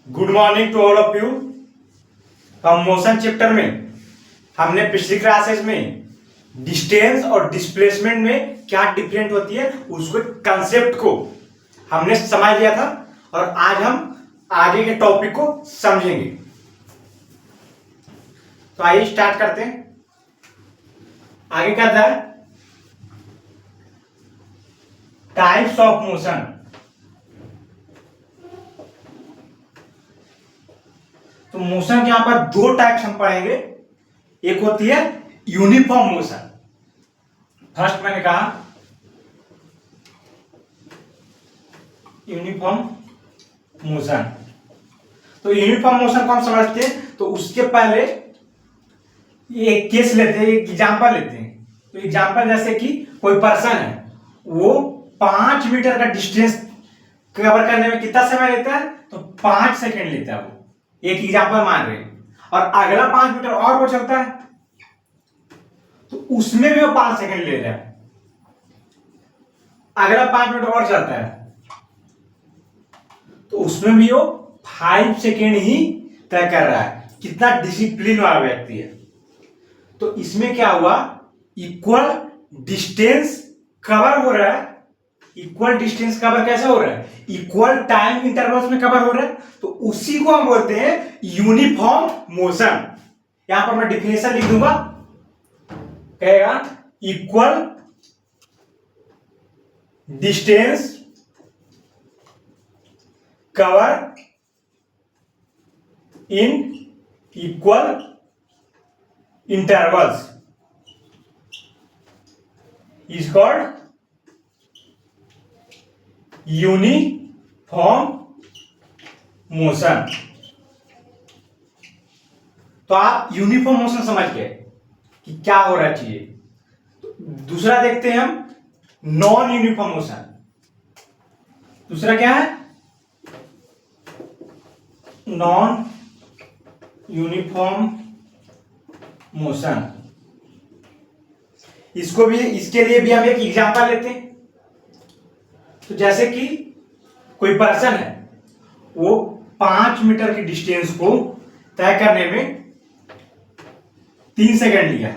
Good morning to all of you. हम motion chapter में हमने पिछली क्लासेस में डिस्टेंस और डिस्प्लेसमेंट में क्या डिफरेंट होती है उसको कंसेप्ट को हमने समझ लिया था और आज हम आगे के टॉपिक को समझेंगे। तो आइए स्टार्ट करते हैं। आगे क्या था? Types of motion. तो मोशन के यहां पर दो टाइप्स हम पढ़ेंगे। एक होती है यूनिफॉर्म मोशन। फर्स्ट मैंने कहा यूनिफॉर्म मोशन। तो यूनिफॉर्म मोशन को हम समझते हैं तो उसके पहले एक केस लेते हैं, एक एग्जांपल लेते हैं। तो एग्जांपल जैसे कि कोई पर्सन है, वो 5 मीटर का डिस्टेंस कवर करने में कितना समय लेता है? तो 5 सेकंड लेता है। वो एक एग्जांपल मान रहे हैं और अगला 5 मीटर और वो चलता है तो उसमें भी वो 5 सेकंड ले रहा है। अगला 5 मिनट और चलता है तो उसमें भी वो 5 सेकंड ही तय कर रहा है। कितना डिसिप्लिन वाला व्यक्ति है। तो इसमें क्या हुआ? इक्वल डिस्टेंस कवर हो रहा है। इक्वल डिस्टेंस कवर कैसे हो रहा है? इक्वल टाइम इंटरवल्स में कवर हो रहा है। तो उसी को हम बोलते हैं यूनिफॉर्म मोशन। यहां पर मैं डिफिनेशन लिख दूंगा, कहेगा equal distance cover in equal intervals is called uniform motion. तो आप यूनिफॉर्म मोशन समझ गए कि क्या हो रहा चाहिए। तो दूसरा देखते हैं हम, नॉन यूनिफॉर्म मोशन। दूसरा क्या है? Non uniform motion. इसको भी, इसके लिए भी हम एक एग्जांपल लेते हैं। तो जैसे कि कोई पर्सन है, वो 5 मीटर की डिस्टेंस को तय करने में 3 सेकंड लिया,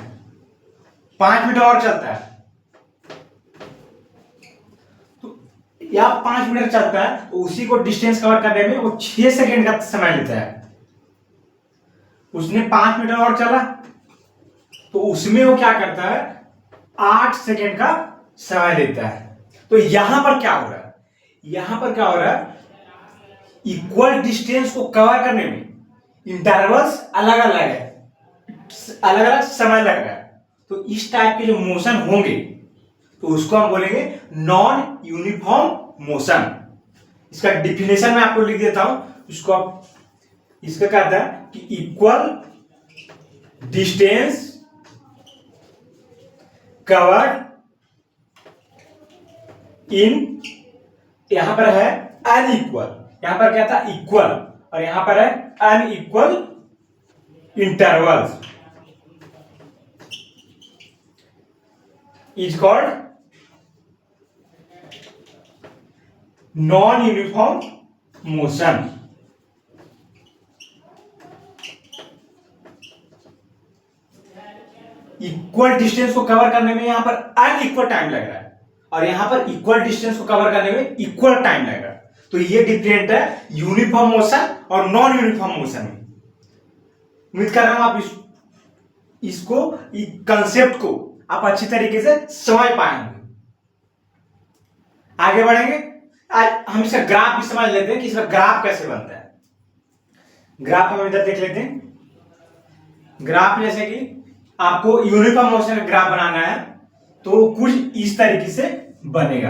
5 मीटर और चलता है तो या 5 मीटर चलता है तो उसी को डिस्टेंस कवर करने में वो 6 सेकंड का समय लेता है। उसने 5 मीटर और चला तो उसमें वो क्या करता है? 8 सेकंड का समय लेता है। तो यहां पर क्या हो रहा है? यहां पर क्या हो रहा है? इक्वल डिस्टेंस को कवर करने में इंटरवल्स अलग अलग है, अलग अलग समय लग रहा है। तो इस टाइप के जो मोशन होंगे तो उसको हम बोलेंगे नॉन यूनिफॉर्म मोशन। इसका डिफिनेशन मैं आपको लिख देता हूं। इसको आप, इसका क्या था कि इक्वल डिस्टेंस कवर्ड इन, यहां पर है अनइक्वल, यहां पर क्या था? इक्वल, और यहां पर है unequal intervals is called non uniform motion. Equal distance को कवर करने में यहां पर अनइक्वल टाइम लग रहा है और यहां पर इक्वल डिस्टेंस को कवर करने में इक्वल टाइम लग रहा है। तो ये डिफरेंट है यूनिफॉर्म मोशन और नॉन यूनिफॉर्म मोशन में। उम्मीद कर रहा हूं आप इसको, कंसेप्ट को आप अच्छी तरीके से समझ पाएंगे। आगे बढ़ेंगे। आज हम इसका ग्राफ भी समझ लेते हैं कि इसका ग्राफ कैसे बनता है। ग्राफ हम इधर देख लेते हैं। ग्राफ जैसे कि आपको यूनिफॉर्म मोशन का ग्राफ बनाना है तो कुछ इस तरीके से बनेगा।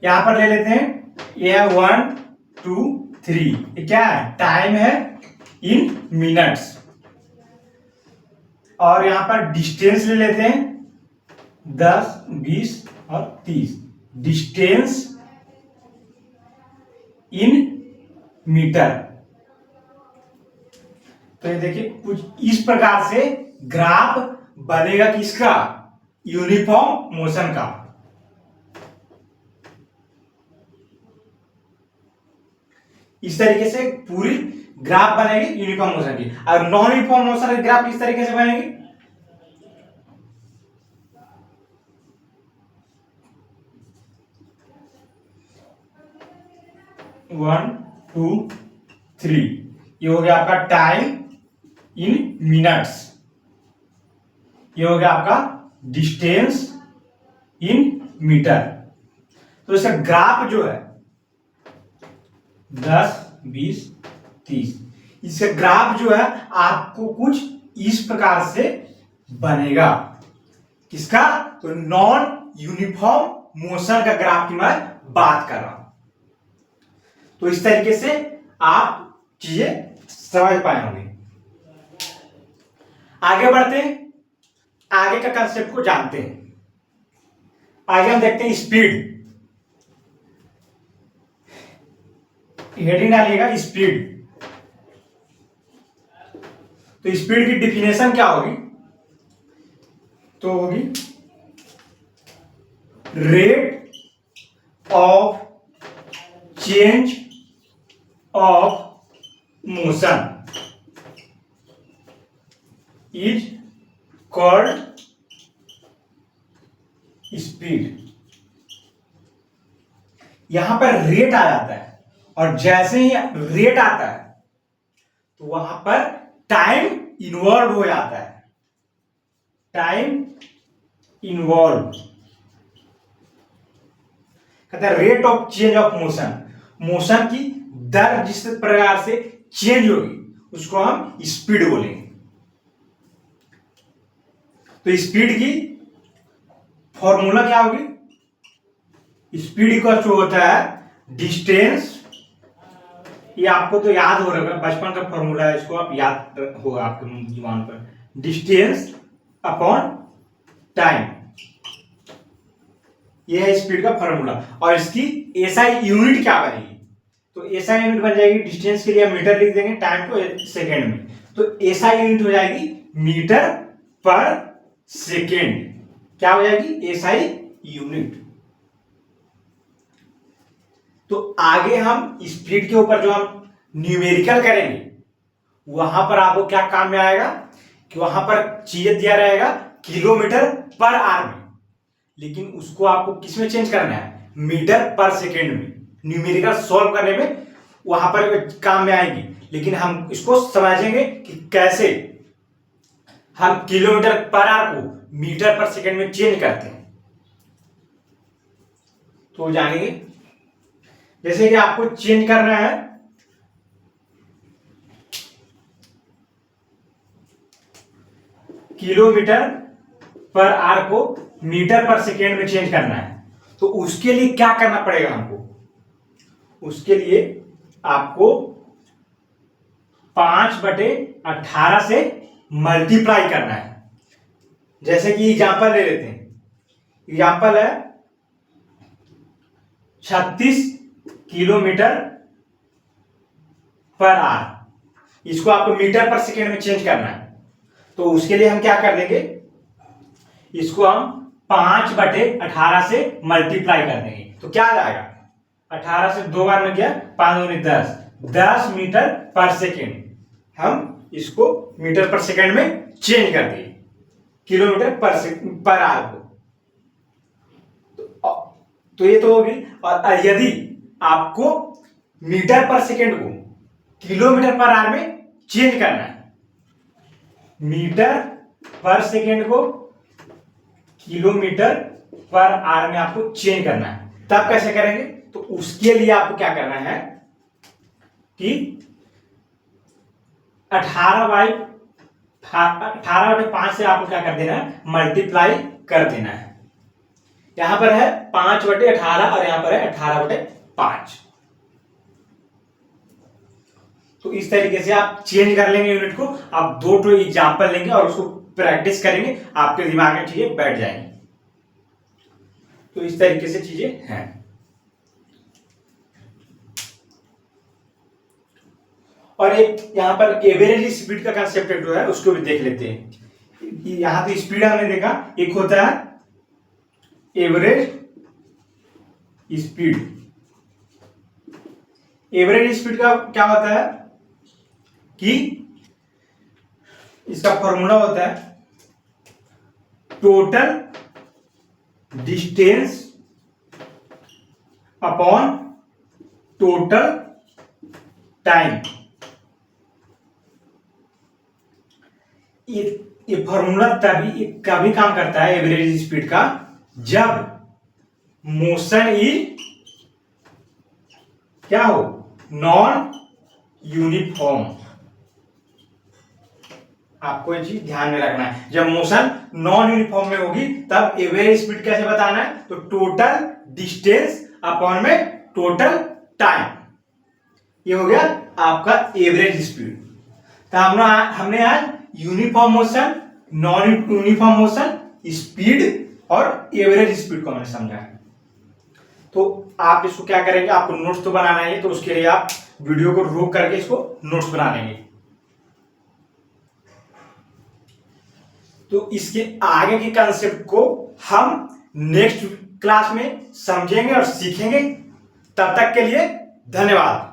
यहां पर ले लेते हैं, ये 1 2 3, ये क्या है? टाइम है इन मिनट्स। और यहां पर डिस्टेंस ले लेते हैं 10 20 और 30, डिस्टेंस इन मीटर। तो ये देखिए कुछ इस प्रकार से ग्राफ बनेगा किसका? यूनिफॉर्म मोशन का। इस तरीके से पूरी ग्राफ बनेगी यूनिफॉर्म मोशन की। और नॉन यूनिफॉर्म मोशन की ग्राफ किस तरीके से बनेगी? 1 2 3, ये हो गया आपका टाइम इन मिनट्स, ये हो गया आपका डिस्टेंस इन मीटर। तो इसका ग्राफ जो है 10 20 30, इसका ग्राफ जो है आपको कुछ इस प्रकार से बनेगा। किसका? तो नॉन यूनिफॉर्म मोशन का ग्राफ की मैं बात कर रहा हूं। तो इस तरीके से आप चीजें समझ पाए होंगे। आगे बढ़ते हैं, आगे का कंसेप्ट को जानते हैं। आगे हम देखते हैं स्पीड। हेडिंग डालिएगा स्पीड। तो स्पीड की डिफिनेशन क्या होगी? तो होगी rate of change of motion is called speed. यहां पर रेट आ जाता है, और जैसे ही रेट आता है तो वहां पर टाइम इन्वॉल्व हो जाता है। टाइम इन्वॉल्व कहते हैं rate of change of motion. Motion की दर जिस प्रकार से चेंज होगी उसको हम स्पीड बोलेंगे। तो स्पीड की फॉर्मूला क्या होगी? स्पीड इक्वल टू होता है डिस्टेंस, ये आपको तो याद हो रहा है, बचपन का फॉर्मूला है, इसको आप याद होगा आपके जुबान पर। डिस्टेंस अपॉन टाइम, ये है स्पीड का फॉर्मूला। और इसकी एसआई यूनिट क्या बनेगी? तो एसआई यूनिट बन जाएगी, डिस्टेंस के लिए हम मीटर लिख देंगे, टाइम को सेकेंड में, तो एसआई यूनिट हो जाएगी मीटर पर सेकेंड। क्या हो जाएगी? SI unit. तो आगे हम स्पीड के ऊपर जो हम न्यूमेरिकल करेंगे वहां पर आपको क्या काम में आएगा कि वहां पर चीजें दिया रहेगा किलोमीटर पर आवर में, लेकिन उसको आपको किस में चेंज करना है? मीटर पर सेकेंड में। न्यूमेरिकल सॉल्व करने में वहां पर काम में आएगी, लेकिन हम इसको समझेंगे कि कैसे हम किलोमीटर पर आवर को मीटर पर सेकेंड में चेंज करते हैं। तो जानेंगे, जैसे कि आपको चेंज करना है किलोमीटर पर आवर को मीटर पर सेकेंड में चेंज करना है, तो उसके लिए क्या करना पड़ेगा हमको? उसके लिए आपको 5/18 से मल्टीप्लाई करना है। जैसे कि एग्जाम्पल ले लेते हैं, एग्जाम्पल है 36 किलोमीटर पर आवर, इसको आपको मीटर पर सेकेंड में चेंज करना है। तो उसके लिए हम क्या कर देंगे? इसको हम 5/18 से मल्टीप्लाई कर देंगे, तो क्या आ जाएगा? 18 से 2 बार में गया, 5 दूनी 10, 10 मीटर पर सेकेंड। हम इसको मीटर पर सेकेंड में चेंज कर दिए किलोमीटर पर आवर को। तो ये तो होगी। और यदि आपको मीटर पर सेकेंड को किलोमीटर पर आवर में चेंज करना है, मीटर पर सेकेंड को किलोमीटर पर आवर में आपको चेंज करना है, तब कैसे करेंगे? तो उसके लिए आपको क्या करना है कि 18/5 से आपको क्या कर देना है? मल्टीप्लाई कर देना है। यहां पर है 5/18 और यहां पर है 18/5। तो इस तरीके से आप चेंज कर लेंगे यूनिट को। आप 2 एग्जाम्पल लेंगे और उसको प्रैक्टिस करेंगे, आपके दिमाग में चीजें बैठ जाएंगी। तो इस तरीके से चीजें हैं। और एक यहां पर एवरेज स्पीड का कंसेप्ट जो है उसको भी देख लेते हैं। यहां तो स्पीड हमने देखा, एक होता है एवरेज स्पीड, एवरेज स्पीड का क्या होता है कि इसका फॉर्मूला होता है total distance upon total time. ये फॉर्मूला तभी कभी काम करता है एवरेज स्पीड का जब मोशन इज क्या हो, नॉन यूनिफॉर्म। आपको ये चीज ध्यान में रखना है, जब मोशन नॉन यूनिफॉर्म में होगी तब एवरेज स्पीड कैसे बताना है, तो टोटल डिस्टेंस अपॉन में टोटल टाइम। ये हो गया आपका एवरेज स्पीड। तो हमने आज uniform motion, non uniform motion, speed और एवरेज स्पीड को मैंने समझा है। तो आप इसको क्या करेंगे, आपको नोट्स तो बनाना है, तो उसके लिए आप वीडियो को रोक करके इसको नोट्स बना लेंगे। तो इसके आगे के कंसेप्ट को हम नेक्स्ट क्लास में समझेंगे और सीखेंगे। तब तक के लिए धन्यवाद।